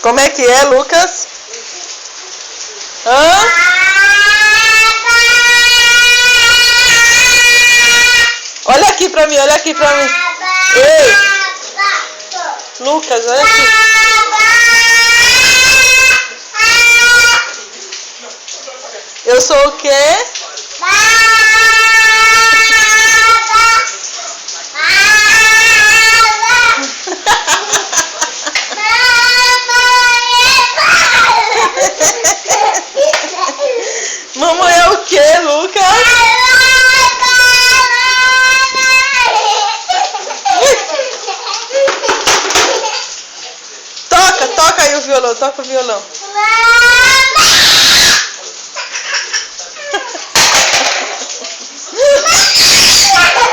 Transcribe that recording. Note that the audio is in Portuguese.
Como é que é, Lucas? Hã? Olha aqui pra mim, olha aqui pra mim. Ei! Lucas, olha aqui. Eu sou o quê? Mamãe é o quê, Lucas? Toca aí o violão, toca o violão.